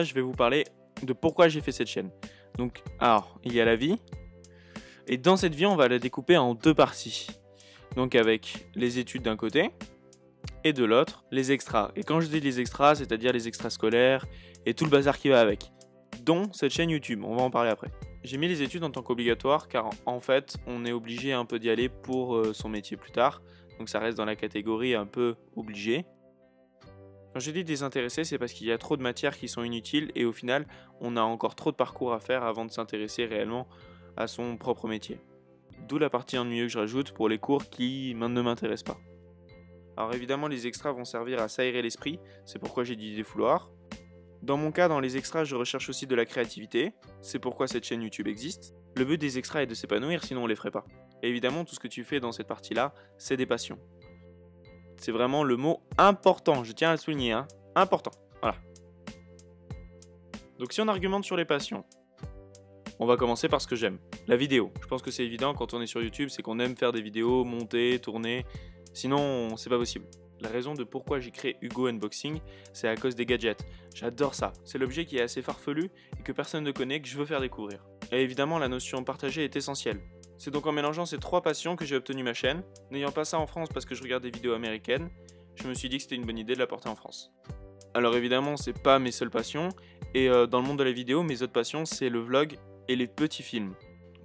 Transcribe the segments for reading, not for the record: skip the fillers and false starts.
je vais vous parler de pourquoi j'ai fait cette chaîne. Donc, alors, il y a la vie. Et dans cette vie, on va la découper en deux parties. Donc avec les études d'un côté et de l'autre, les extras. Et quand je dis les extras, c'est-à-dire les extras scolaires et tout le bazar qui va avec. Dont cette chaîne YouTube, on va en parler après. J'ai mis les études en tant qu'obligatoire car en fait, on est obligé un peu d'y aller pour son métier plus tard. Donc ça reste dans la catégorie un peu obligé. Quand je dis désintéressé, c'est parce qu'il y a trop de matières qui sont inutiles et au final, on a encore trop de parcours à faire avant de s'intéresser réellement à son propre métier. D'où la partie ennuyeuse que je rajoute pour les cours qui ne m'intéressent pas. Alors évidemment, les extras vont servir à s'aérer l'esprit, c'est pourquoi j'ai dit défouloir. Dans mon cas, dans les extras, je recherche aussi de la créativité, c'est pourquoi cette chaîne YouTube existe. Le but des extras est de s'épanouir, sinon on les ferait pas. Et évidemment, tout ce que tu fais dans cette partie-là, c'est des passions. C'est vraiment le mot important, je tiens à le souligner, hein. Important, voilà. Donc si on argumente sur les passions, on va commencer par ce que j'aime, la vidéo. Je pense que c'est évident quand on est sur YouTube, c'est qu'on aime faire des vidéos, monter, tourner, sinon c'est pas possible. La raison de pourquoi j'ai créé Hugo Unboxing, c'est à cause des gadgets. J'adore ça, c'est l'objet qui est assez farfelu et que personne ne connaît que je veux faire découvrir. Et évidemment la notion partagée est essentielle. C'est donc en mélangeant ces trois passions que j'ai obtenu ma chaîne. N'ayant pas ça en France parce que je regarde des vidéos américaines, je me suis dit que c'était une bonne idée de la porter en France. Alors évidemment, c'est pas mes seules passions, et dans le monde de la vidéo, mes autres passions, c'est le vlog et les petits films.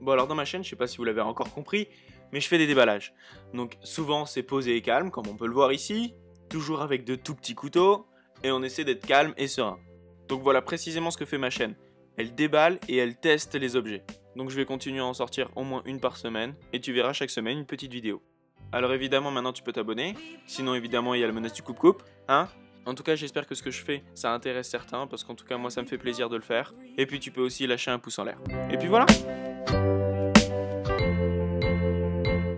Bon alors dans ma chaîne, je sais pas si vous l'avez encore compris, mais je fais des déballages. Donc souvent c'est posé et calme, comme on peut le voir ici, toujours avec de tout petits couteaux, et on essaie d'être calme et serein. Donc voilà précisément ce que fait ma chaîne. Elle déballe et elle teste les objets. Donc je vais continuer à en sortir au moins une par semaine, et tu verras chaque semaine une petite vidéo. Alors évidemment maintenant tu peux t'abonner, sinon évidemment il y a la menace du coupe-coupe, hein. En tout cas j'espère que ce que je fais ça intéresse certains, parce qu'en tout cas moi ça me fait plaisir de le faire. Et puis tu peux aussi lâcher un pouce en l'air. Et puis voilà.